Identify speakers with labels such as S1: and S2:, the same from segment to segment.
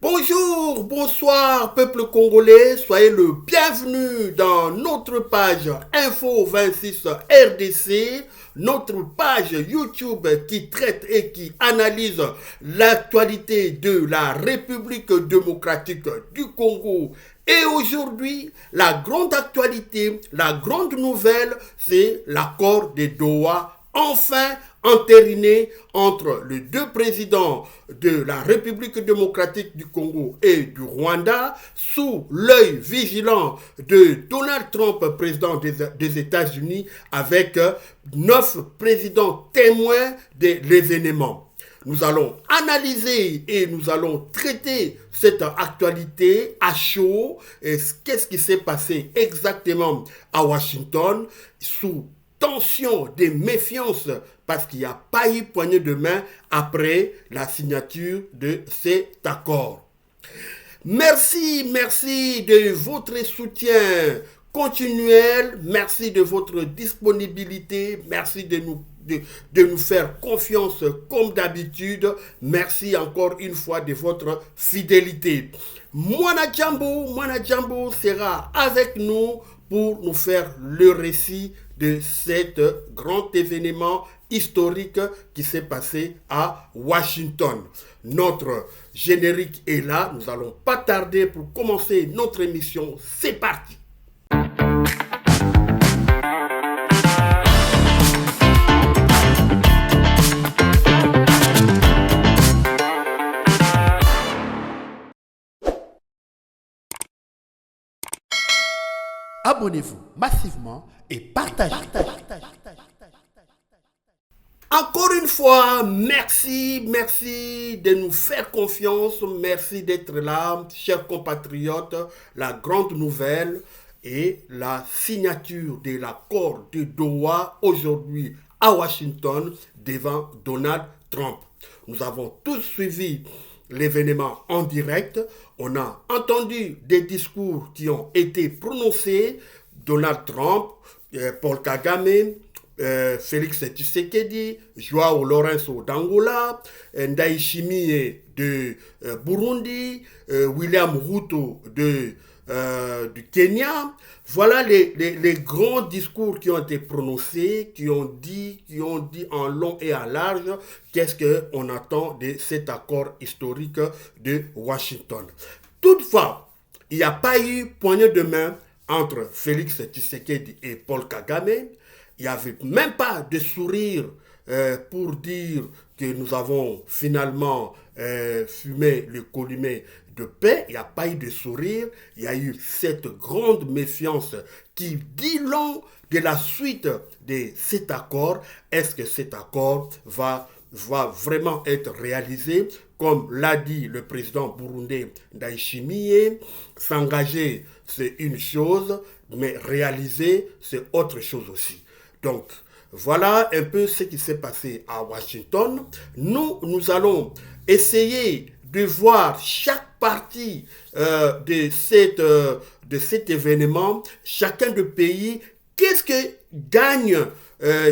S1: Bonjour, bonsoir, peuple congolais, soyez le bienvenu dans notre page Info 26 RDC, notre page YouTube qui traite et qui analyse l'actualité de la République démocratique du Congo. Et aujourd'hui, la grande actualité, la grande nouvelle, c'est l'accord de Doha enfin entériné entre les deux présidents de la République démocratique du Congo et du Rwanda sous l'œil vigilant de Donald Trump, président des États-Unis, avec 9 présidents témoins des événements. Nous allons analyser et nous allons traiter cette actualité à chaud. Qu'est-ce qui s'est passé exactement à Washington sous tension, des méfiances, parce qu'il n'y a pas eu poignée de main après la signature de cet accord. Merci de votre soutien continuel, merci de votre disponibilité, merci de nous faire confiance comme d'habitude, merci encore une fois de votre fidélité. Mwana Djambo sera avec nous pour nous faire le récit de cet grand événement historique qui s'est passé à Washington. Notre générique est là, nous n'allons pas tarder pour commencer notre émission. C'est parti!
S2: Abonnez-vous massivement et partagez.
S1: Encore une fois, merci de nous faire confiance, merci d'être là, chers compatriotes. La grande nouvelle est la signature de l'accord de Doha aujourd'hui à Washington devant Donald Trump. Nous avons tous suivi l'événement en direct. On a entendu des discours qui ont été prononcés. Donald Trump, Paul Kagame, Félix Tshisekedi, Joao Lourenço d'Angola, Ndayishimiye de Burundi, William Ruto du Kenya. Voilà les grands discours qui ont été prononcés, qui ont dit en long et en large qu'est-ce qu'on attend de cet accord historique de Washington. Toutefois, il n'y a pas eu poignée de main entre Félix Tshisekedi et Paul Kagame. Il n'y avait même pas de sourire pour dire que nous avons finalement fumé le calumet de paix. Il n'y a pas eu de sourire. Il y a eu cette grande méfiance qui dit long de la suite de cet accord. Est-ce que cet accord va vraiment être réalisé? Comme l'a dit le président burundais Ndayishimiye, s'engager c'est une chose, mais réaliser c'est autre chose aussi. Donc, voilà un peu ce qui s'est passé à Washington. Nous allons essayer de voir chaque partie de cet événement, chacun des pays, qu'est-ce que gagne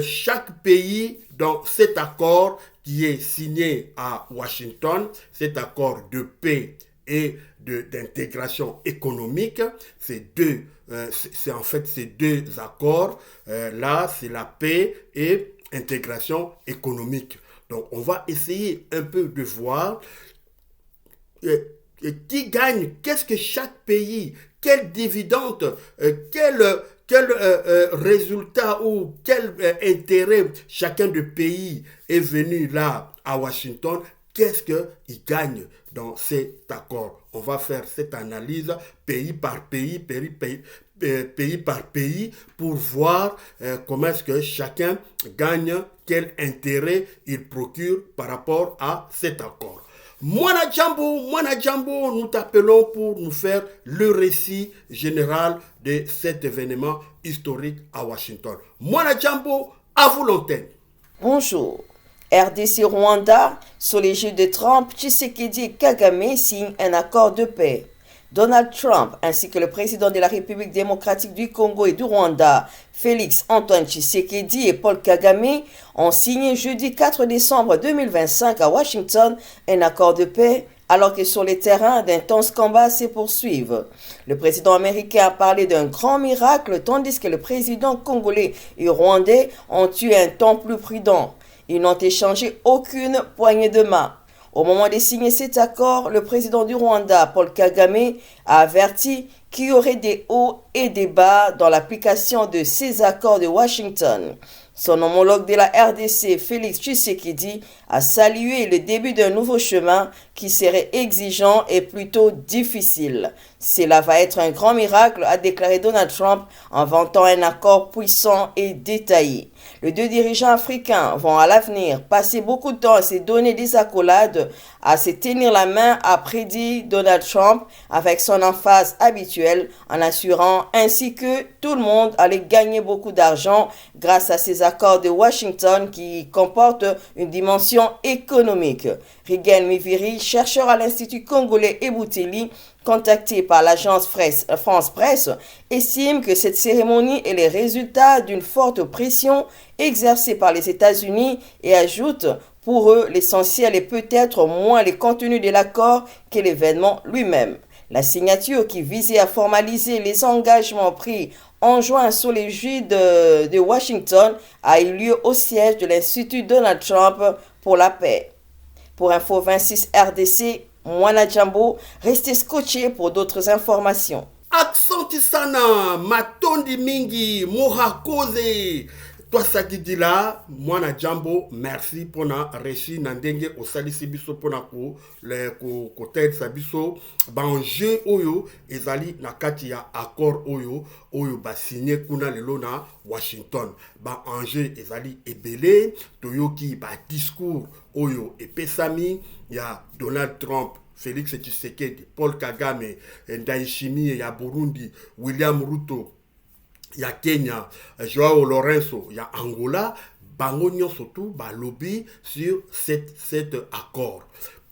S1: chaque pays dans cet accord qui est signé à Washington, cet accord de paix et d'intégration économique. C'est en fait ces deux accords. Là, c'est la paix et intégration économique. Donc, on va essayer un peu de voir qui gagne, qu'est-ce que chaque pays, quel dividende, quel résultat ou quel intérêt chacun des pays est venu là à Washington, qu'est-ce qu'il gagne dans cet accord. On va faire cette analyse pays par pays par pays pour voir comment est-ce que chacun gagne, quel intérêt il procure par rapport à cet accord. Mwana Djambo, nous t'appelons pour nous faire le récit général de cet événement historique à Washington. Mwana Djambo, à vous l'antenne.
S3: Bonjour. RDC Rwanda, sous l'égide de Trump, Tshisekedi et Kagame signent un accord de paix. Donald Trump ainsi que le président de la République démocratique du Congo et du Rwanda, Félix Antoine Tshisekedi et Paul Kagame, ont signé jeudi 4 décembre 2025 à Washington un accord de paix alors que sur les terrains, d'intenses combats se poursuivent. Le président américain a parlé d'un grand miracle, tandis que le président congolais et rwandais ont eu un ton plus prudent. Ils n'ont échangé aucune poignée de main. Au moment de signer cet accord, le président du Rwanda, Paul Kagame, a averti qu'il y aurait des hauts et des bas dans l'application de ces accords de Washington. Son homologue de la RDC, Félix Tshisekedi, a salué le début d'un nouveau chemin qui serait exigeant et plutôt difficile. Cela va être un grand miracle, a déclaré Donald Trump en vantant un accord puissant et détaillé. Les deux dirigeants africains vont à l'avenir passer beaucoup de temps à se donner des accolades, à se tenir la main, a prédit Donald Trump avec son emphase habituelle, en assurant ainsi que tout le monde allait gagner beaucoup d'argent grâce à ces accords de Washington qui comportent une dimension économique. Rigel Miviri, chercheur à l'Institut congolais Ebouteli, contacté par l'agence France Presse, estime que cette cérémonie est le résultat d'une forte pression exercée par les États-Unis et ajoute, pour eux, l'essentiel est peut-être moins le contenu de l'accord que l'événement lui-même. La signature qui visait à formaliser les engagements pris en juin sous l'égide de Washington a eu lieu au siège de l'Institut Donald Trump pour la paix. Pour Info 26 RDC, Mwana Jambo, restez scotché pour d'autres informations.
S1: Aksanti sana, matondi mingi, mohakoze. Toi sakidila, Mwana Jambo, merci pour na reçu nandenge osalisi biso pour na ko ted sabiso banje oyo ezali na kati ya accord oyo ba signé kuna lelo na Washington. Ba anje ezali ebele toyoki ba discours oyo epesami ya Donald Trump, Félix Tshisekedi, Paul Kagame, Ndayishimiye ya Burundi, William Ruto ya Kenya, Joao Lourenço ya Angola, bango nyonso tout ba lobby sur cet accord.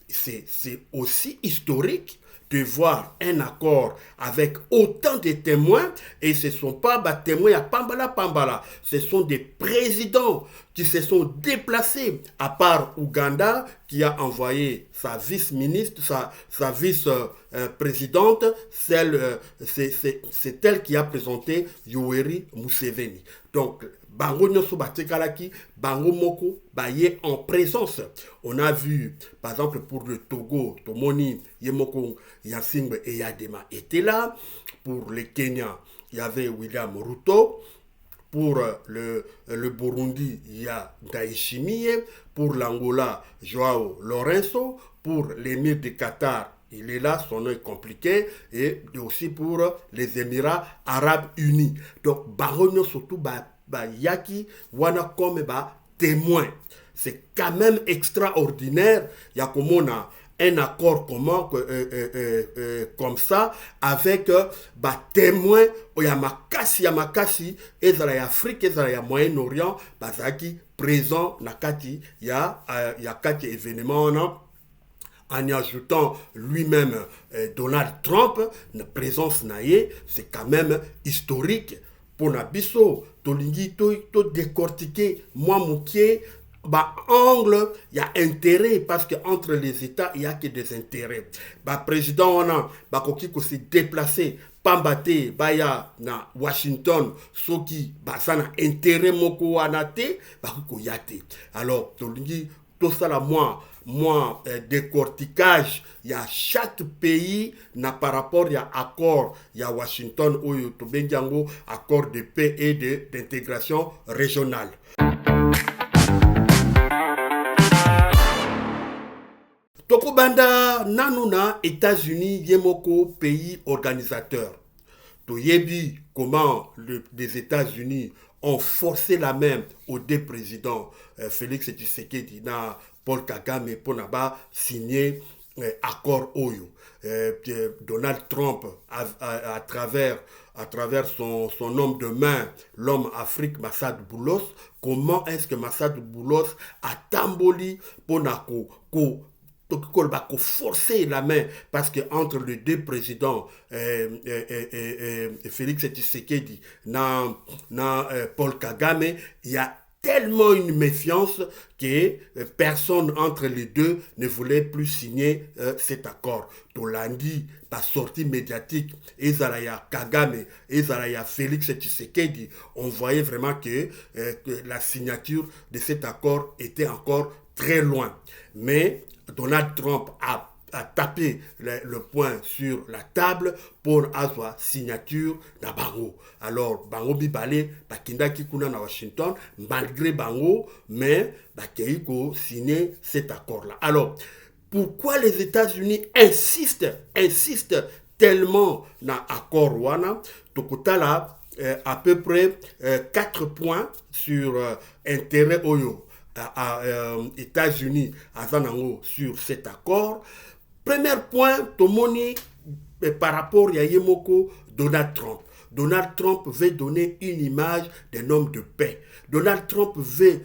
S1: C'est aussi historique de voir un accord avec autant de témoins, et ce ne sont pas des témoins à Pambala, ce sont des présidents qui se sont déplacés, à part Ouganda qui a envoyé sa vice-ministre, sa vice-présidente, c'est elle qui a présenté Yoweri Museveni. Donc, bango nyonso batekalaki, bango moko baye en présence. On a vu, par exemple, pour le Togo, Tomoni Yemoko Yassingbe et Yadema étaient là. Pour le Kenya, il y avait William Ruto. Pour le Burundi, il y a Ndayishimiye. Pour l'Angola, Joao Lourenço. Pour l'émir du Qatar, il est là, son nom est compliqué, et aussi pour les Émirats Arabes Unis. Donc, Baronio surtout, Yaki, wana comme témoin. C'est quand même extraordinaire. Il y a comme on a un accord commun comme ça avec témoin. Il y a Makasi, et il y a Afrique, et il y a Moyen-Orient, bazaki présent nakati. Il y a quatre événements. En y ajoutant lui-même Donald Trump, une présence naïe, c'est quand même historique. Pour Nabiso, Tolingi, to décortiquer, moi, Moukier, angle, il y a intérêt, parce qu'entre les États, il n'y a que des intérêts. Président, on a, koki ko se déplacé, Pambate, Baya, na Washington, Soki, ça n'a intérêt, moko wanate, ko yate. Alors, Tolingi, tout ça là, moi, décortiquage, il y a chaque pays, na par rapport, il y a accord, il y a Washington, Oyo, Tobengango, accord de paix et d'intégration régionale. Tokobanda, Nanuna, États-Unis, Yemoko, pays organisateur. Toyebi, comment les États-Unis ont forcé la main aux deux présidents, Félix Tshisekedi, Paul Kagame, pour signer accord Oyo. Donald Trump, à travers son homme de main, l'homme Afrique, Massad Boulos, comment est-ce que Massad Boulos a tamboli pour forcer la main, parce que entre les deux présidents, Félix Tshisekedi, Paul Kagame, il y a tellement une méfiance que personne entre les deux ne voulait plus signer cet accord. Tolandi, par sortie médiatique, Ezalaya Kagame, Ezalaya Félix Tshisekedi, on voyait vraiment que la signature de cet accord était encore très loin. Mais Donald Trump a tapé le poing sur la table pour avoir signature na bango. Alors, bango bibale, bakindaki kuna na Washington, malgré bango, mais bakeiko signé cet accord-là. Alors, pourquoi les États-Unis insistent tellement dans l'accord wana? Tokotala, à peu près 4 points sur intérêt oyo à États-Unis à Zanango sur cet accord. Premier point, Tomoni, par rapport à Yemoko, Donald Trump. Donald Trump veut donner une image d'un homme de paix. Donald Trump veut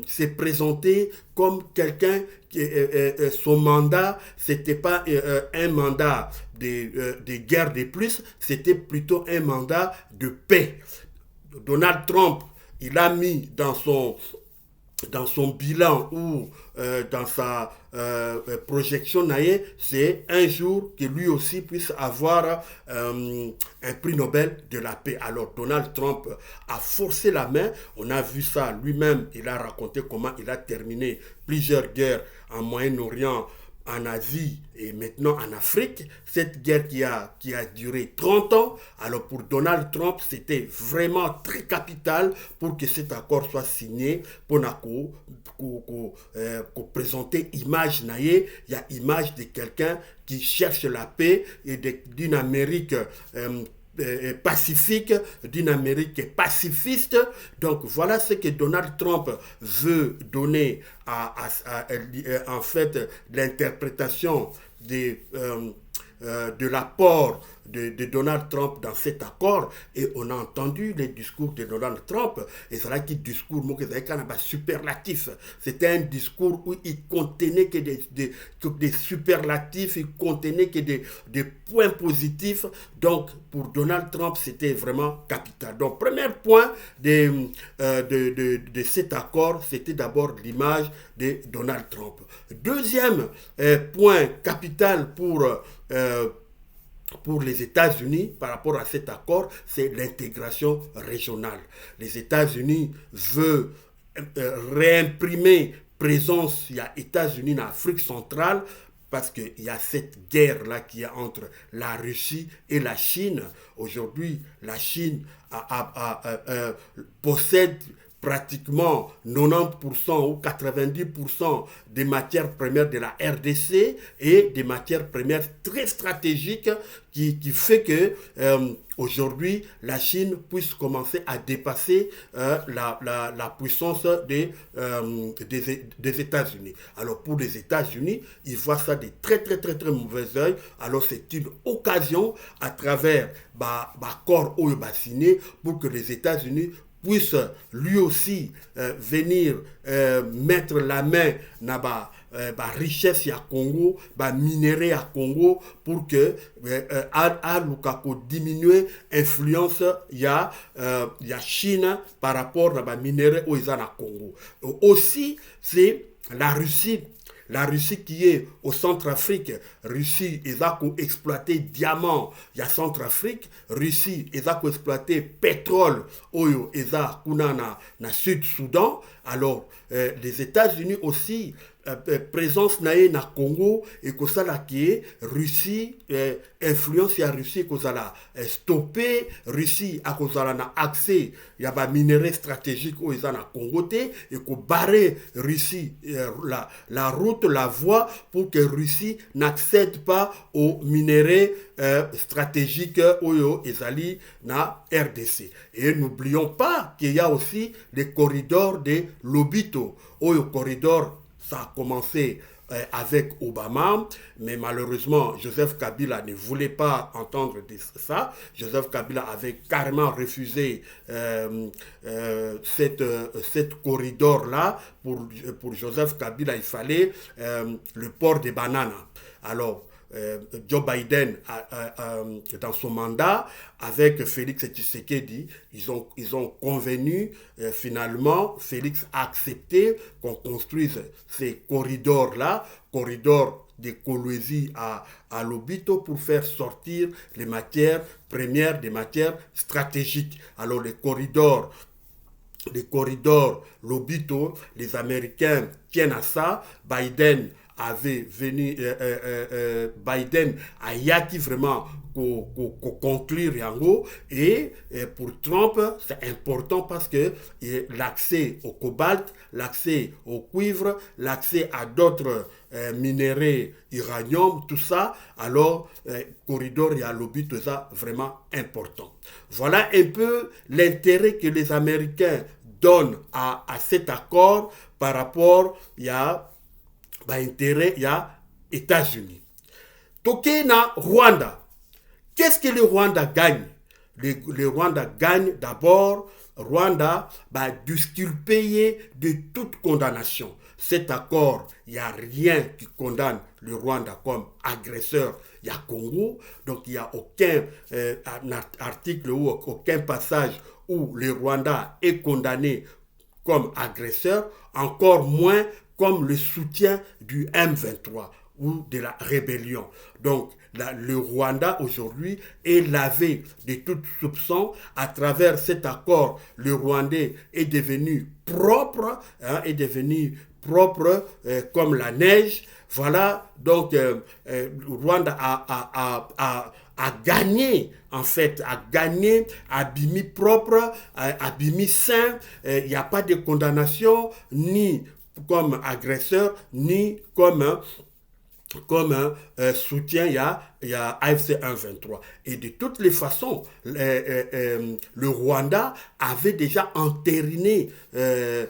S1: se présenter comme quelqu'un qui son mandat, c'était pas un mandat de guerre de plus, c'était plutôt un mandat de paix. Donald Trump, il a mis dans son bilan ou dans sa projection, c'est un jour que lui aussi puisse avoir un prix Nobel de la paix. Alors Donald Trump a forcé la main, on a vu ça lui-même, il a raconté comment il a terminé plusieurs guerres en Moyen-Orient, en Asie et maintenant en Afrique, cette guerre qui a duré 30 ans, alors pour Donald Trump, c'était vraiment très capital pour que cet accord soit signé, pour présenter image naïe, il y a image de quelqu'un qui cherche la paix et d'une Amérique pacifique, d'une Amérique pacifiste. Donc voilà ce que Donald Trump veut donner en fait l'interprétation de l'apport de Donald Trump dans cet accord. Et on a entendu les discours de Donald Trump, et c'est là qu'il discours superlatif. C'était un discours où il contenait que des superlatifs, il contenait que des points positifs. Donc pour Donald Trump, c'était vraiment capital. Donc premier point de cet accord, c'était d'abord l'image de Donald Trump. Deuxième point capital pour les États-Unis par rapport à cet accord, c'est l'intégration régionale. Les États-Unis veulent réimprimer présence, il y a États-Unis en Afrique centrale, parce qu'il y a cette guerre-là qui est entre la Russie et la Chine. Aujourd'hui, la Chine possède pratiquement 90% ou 90% des matières premières de la RDC et des matières premières très stratégiques qui fait que aujourd'hui la Chine puisse commencer à dépasser la puissance des États-Unis. Alors pour les États-Unis, ils voient ça de très mauvais œil. Alors c'est une occasion à travers l'accord où il va signer pour que les États-Unis puisse lui aussi venir mettre la main dans la richesse à Congo, minerai à Congo, pour que à Lukako diminuer l'influence y a Chine par rapport à la minerai où ils ont à Congo. Aussi, c'est la Russie. La Russie qui est au Centrafrique, Russie, ils ont exploité diamants, il y a Centrafrique, Russie, ils ont exploité pétrole, oyo, ils ont na Sud-Soudan. Alors, les États-Unis aussi, présence naïe na Congo, et que ça là qui est Russie, influence à Russie, que ça là stoppé, Russie, à cause ça là na accès, il y a des minéraux stratégiques où ils ont na Congo, et que barrer Russie, la route, la voie, pour que Russie n'accède pas aux minéraux stratégiques où ils allaient na RDC. Et n'oublions pas qu'il y a aussi les corridors de Lobito, où le corridor ça a commencé avec Obama, mais malheureusement, Joseph Kabila ne voulait pas entendre ça. Joseph Kabila avait carrément refusé cette corridor-là. Pour Joseph Kabila, il fallait le port des bananes. Alors, Joe Biden dans son mandat avec Félix Tshisekedi, ils ont convenu finalement, Félix a accepté qu'on construise ces corridors-là, corridors de Kolwezi à Lobito pour faire sortir les matières premières, des matières stratégiques. Alors les corridors Lobito, les Américains tiennent à ça. Biden a yaki vraiment conclure yango et pour Trump c'est important parce que l'accès au cobalt, l'accès au cuivre, l'accès à d'autres minéraux uranium, tout ça, alors corridor et à lobby, tout ça vraiment important. Voilà un peu l'intérêt que les Américains donnent à cet accord par rapport à intérêt à États-Unis. Tokena Rwanda. Qu'est-ce que le Rwanda gagne? Le Rwanda gagne d'abord, Rwanda disculpé de toute condamnation. Cet accord, il n'y a rien qui condamne le Rwanda comme agresseur. Il y a Congo, donc il n'y a aucun article ou aucun passage où le Rwanda est condamné comme agresseur, encore moins comme le soutien du M23 ou de la rébellion. Donc, le Rwanda aujourd'hui est lavé de tout soupçon. À travers cet accord, le Rwandais est devenu propre, comme la neige. Voilà, donc le Rwanda a gagné, en fait, a gagné, abîmé propre, abîmé sain. Il n'y a pas de condamnation, ni comme agresseur, ni comme soutien, il y a AFC 1-23. Et de toutes les façons, le Rwanda avait déjà entériné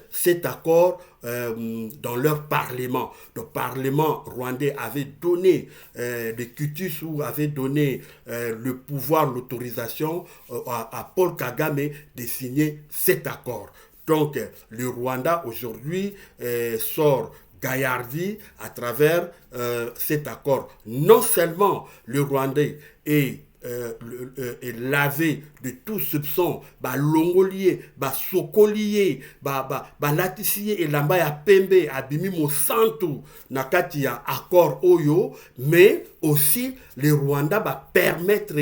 S1: cet accord dans leur parlement. Le parlement rwandais avait donné des cutus ou avait donné le pouvoir, l'autorisation à Paul Kagame de signer cet accord. Donc, le Rwanda aujourd'hui sort gaillardi à travers cet accord. Non seulement le Rwandais est lavé de tout soupçon, longolier, sokolier, latissier et lamba ya pembe, abimi mosantu, nakati ya accord oyo, mais aussi le Rwanda permettre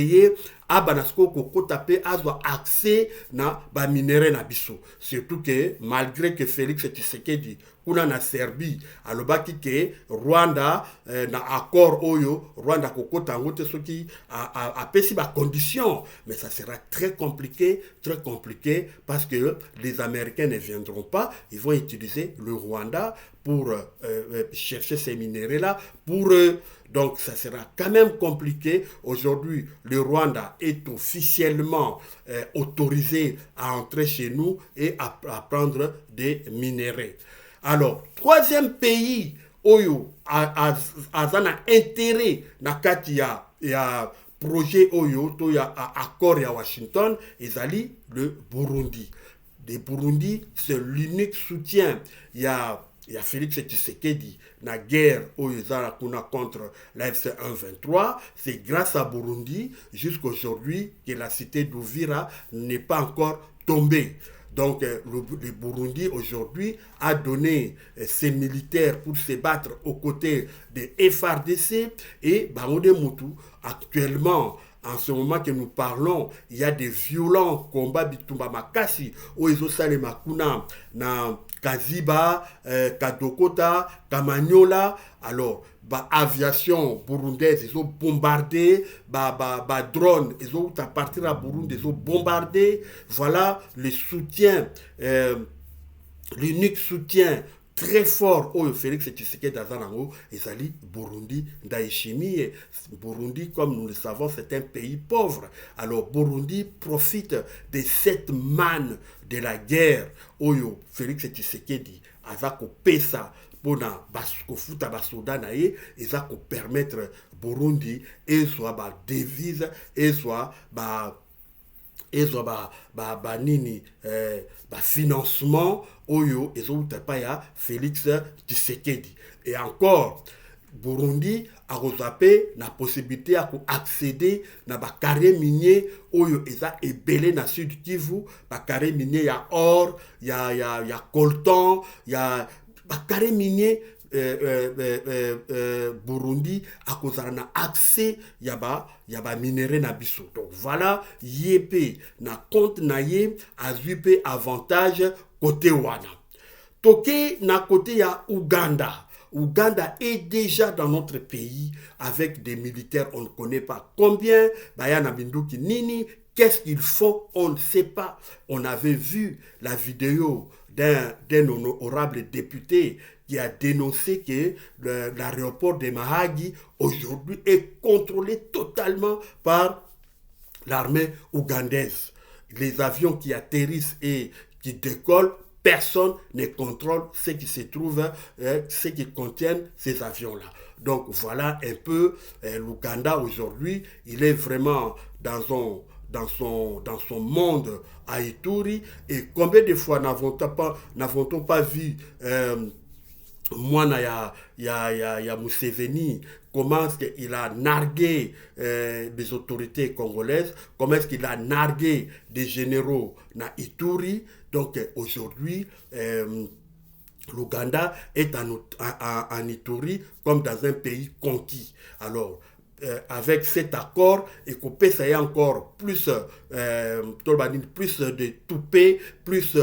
S1: abanasko koko tapé azwa accès na minéraux na biso. Surtout que malgré que Félix Tshisekedi kuna na Serbie alobaki ke Rwanda na accord oyo Rwanda koko tango te soki a pesi conditions, mais ça sera très compliqué parce que les Américains ne viendront pas, ils vont utiliser le Rwanda pour chercher ces minéraux-là pour eux. Donc ça sera quand même compliqué. Aujourd'hui, le Rwanda est officiellement autorisé à entrer chez nous et à prendre des minéraux. Alors, troisième pays oyo a intérêt na kati ya projet oyo to ya accord ya Washington ezali le Burundi. Le Burundi, c'est l'unique soutien. Il y a Félix Tshisekedi na guerre contre l'AFC 1-23. C'est grâce à Burundi jusqu'aujourd'hui que la cité d'Uvira n'est pas encore tombée. Donc le Burundi aujourd'hui a donné ses militaires pour se battre aux côtés des FARDC et Bangode Moutou. Actuellement, en ce moment que nous parlons, il y a des violents combats bitumba makasi au Ezosale Makuna na Kaziba, Kadokota, Kamanyola. Alors, aviation burundaise, ils ont bombardé, drone, ils ont à partir à Burundi, ils ont bombardé. Voilà le soutien, l'unique soutien très fort au Félix Tshisekedi Azanango ezali Burundi Ndayishimiye. Burundi, comme nous le savons, c'est un pays pauvre. Alors Burundi profite de cette manne de la guerre oyo Félix Tshisekedi azako pesa pona kofuta basoda na ye ezako permettre Burundi et soit devise et soit nini financement oyo ezouta pa ya Félix Tshisekedi. Et encore Burundi akozape na possibilité ya accéder na ba carré minier oyo eza ebele na Sud Kivu, ba carré minier ya or, ya coltan, ya ba carré minier Burundi akozala na accès ya ba minéraux na biso. Donc voilà yépé na compte na ye azui avantage côté wana. Toke na côté ya Ouganda. Ouganda est déjà dans notre pays avec des militaires, on ne connaît pas combien. Bayana Binduki Nini, qu'est-ce qu'ils font, on ne sait pas. On avait vu la vidéo d'un honorable député qui a dénoncé que l'aéroport de Mahagi aujourd'hui est contrôlé totalement par l'armée ougandaise. Les avions qui atterrissent et qui décollent, personne ne contrôle ce qui se trouve, ce qui contiennent ces avions-là. Donc voilà un peu l'Ouganda aujourd'hui, il est vraiment dans son monde à Ituri. Et combien de fois n'avons-on pas vu Mwana ya Museveni, comment est-ce qu'il a nargué des autorités congolaises, comment est-ce qu'il a nargué des généraux na Ituri. Donc aujourd'hui, l'Ouganda est en Ituri comme dans un pays conquis. Alors, avec cet accord, et qu'on peut essayer encore plus de toupé, plus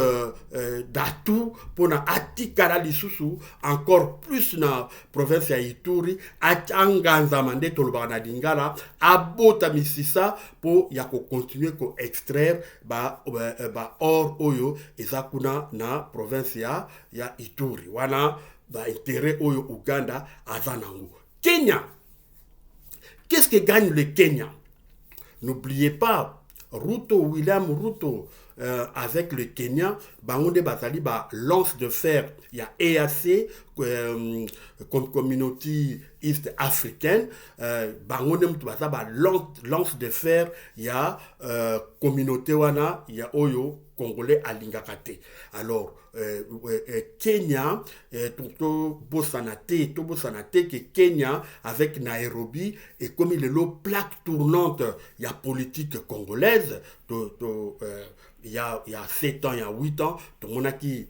S1: d'atouts pour na atikara lisusu, encore plus na province ya Ituri, atanganza mande tolobana dingala, abota misisa pour ya ko continuer ko extraire ba or oyo ezakuna na province ya Ituri. Wana ba intérêt oyo Uganda azanango. Kenya. Qu'est-ce que gagne le Kenya? N'oubliez pas, William Ruto, avec le Kenya, Bangonde Bazali, lance de fer, il y a EAC, comme Communauté East Africaine, Bangonde lance de fer, il y a communauté wana, il y a Oyo, Congolais à Lingakate. Alors, Kenya, tout Bosanate, que Kenya avec Nairobi, et comme il est la plaque tournante, il y a politique congolaise, il y a 7 ans, il y a 8 ans, tout le monde a qui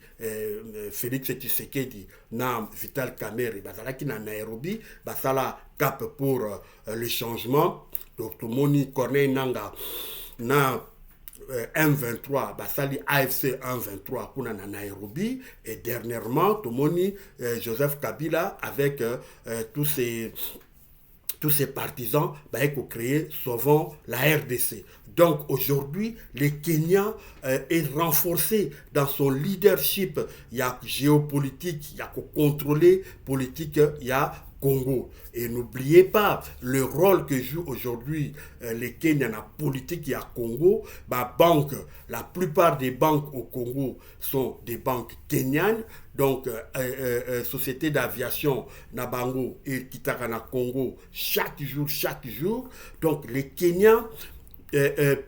S1: Félix Tshisekedi, na Vital Kamerhe, qui na Nairobi, basala cap pour le changement, donc tout le monde Corneille Nanga, na M23, basali AFC 123 kuna na Nairobi, et dernièrement Tomoni Joseph Kabila avec tous ces partisans ont créé Sauvons la RDC. Donc aujourd'hui, le Kenya est renforcé dans son leadership. Il y a géopolitique, il y a contrôler politique, il y a Congo. Et n'oubliez pas le rôle que joue aujourd'hui les Kenyans en politique à Congo. Banque, la plupart des banques au Congo sont des banques kenyanes. Donc, société d'aviation Nabango et Kitakana Congo chaque jour. Donc, les Kenyans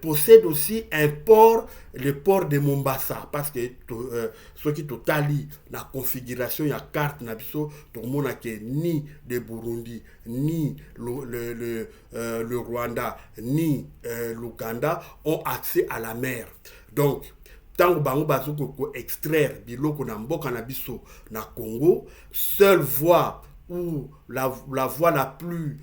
S1: possède aussi un port, le port de Mombasa, parce que ce qui totali la configuration, il y a carte nabiso, tout le monde a ni le Burundi, ni le Rwanda, ni l'Ouganda ont accès à la mer. Donc, tant que bango bazoko extraire biloko na mboka na biso na Congo, seule voie ou la voie la plus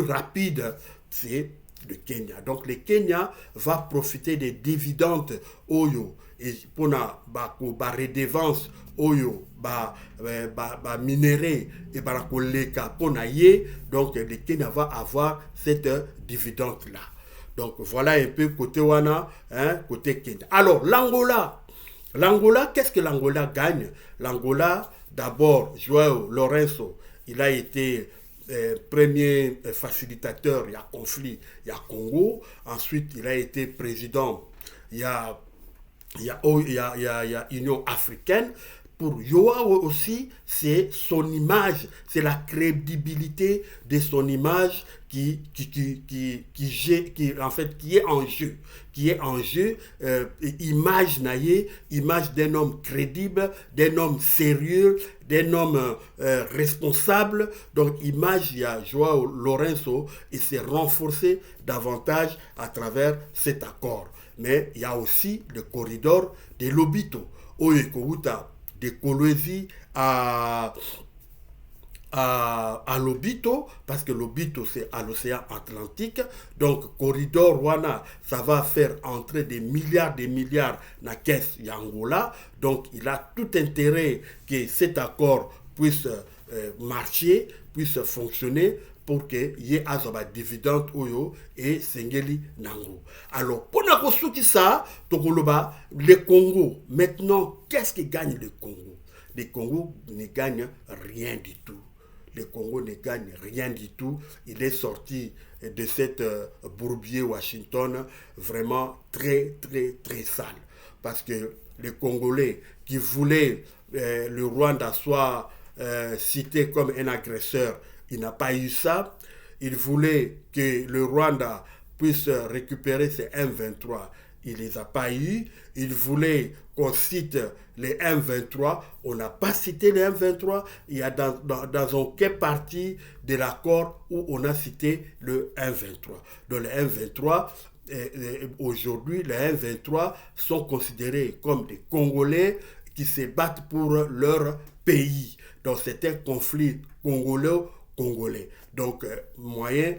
S1: rapide, c'est le Kenya. Donc le Kenya va profiter des dividendes oyo et pour na ba redevance oyo minéraux et ba koleka pona ye. Donc le Kenya va avoir cette dividende là. Donc voilà un peu côté wana, côté Kenya. Alors l'Angola, qu'est-ce que l'Angola gagne? L'Angola, d'abord, João Lourenço, il a été premier facilitateur, il y a conflit, il y a Congo. Ensuite, il a été président, il y a Union africaine. pour Joao aussi, c'est son image, c'est la crédibilité de son image en fait, qui est en jeu. Qui est en jeu, image naïe, image d'un homme crédible, d'un homme sérieux, d'un homme responsable. Donc, image, il y a Joao Lourenço, et c'est renforcé davantage à travers cet accord. Mais il y a aussi le corridor de Lobito, Oyekoguta, de Kolwezi à Lobito, parce que Lobito c'est à l'océan Atlantique. Donc, corridor Wana, ça va faire entrer des milliards dans la caisse Yangola. Donc, il a tout intérêt que cet accord puisse marcher, puisse fonctionner pour que y ait azoba dividende oyo et sengeli nango. Alors, pour la construction ça, le Congo, maintenant, qu'est-ce que gagne le Congo? Le Congo ne gagne rien du tout. Le Congo ne gagne rien du tout. Il est sorti de cette bourbier Washington vraiment très, très, très sale. Parce que les Congolais qui voulaient le Rwanda soit cité comme un agresseur, il n'a pas eu ça. Il voulait que le Rwanda puisse récupérer ses M23. Il ne les a pas eu. Il voulait qu'on cite les M23. On n'a pas cité les M23. Il y a dans aucune partie de l'accord où on a cité le M23. Donc les M23, aujourd'hui, les M23 sont considérés comme des Congolais qui se battent pour leur pays. Donc c'est un conflit congolais. Donc, moyen,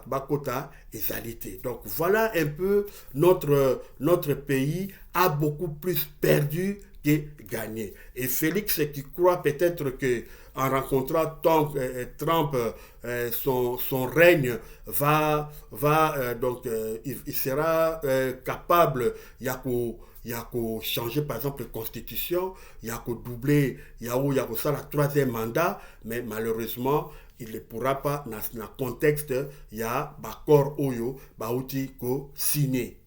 S1: Bakota et Zalité. Donc, voilà un peu notre pays a beaucoup plus perdu que gagné. Et Félix qui croit peut-être que en rencontrant Trump, son règne il sera capable, il y a qu'à changer par exemple la constitution, il y a qu'à doubler, il y a ça la troisième mandat, mais malheureusement, il ne pourra pas, dans le contexte, il y a l'accord Oyo, Baouti, ko signé.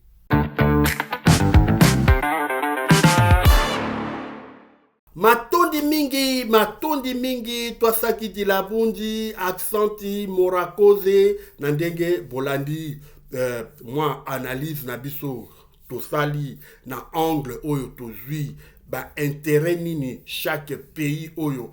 S1: Matondi mingi, toi ça qui dit la bundi, accenti, morakose, nandenge, bolandi, moi, analyse nabiso, tosali, na angle oyo tozui, intérêt nini chaque pays oyo,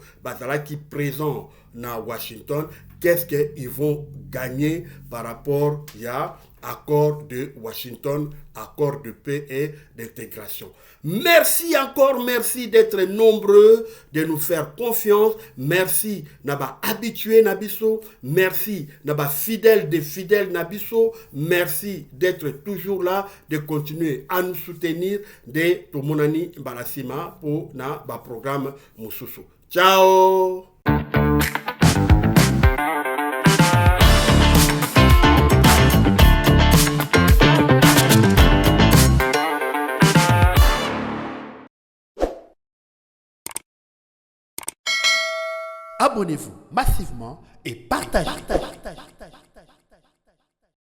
S1: qui présent na Washington, qu'est-ce qu'ils vont gagner par rapport à accord de Washington, accord de paix et d'intégration. Merci encore, merci d'être nombreux, de nous faire confiance. Merci naba habitué nabiso, merci naba fidèle des fidèles nabiso, merci d'être toujours là, de continuer à nous soutenir de Tomonani Balasima pour na ba programme Mususu. Ciao.
S2: Abonnez-vous massivement et partagez.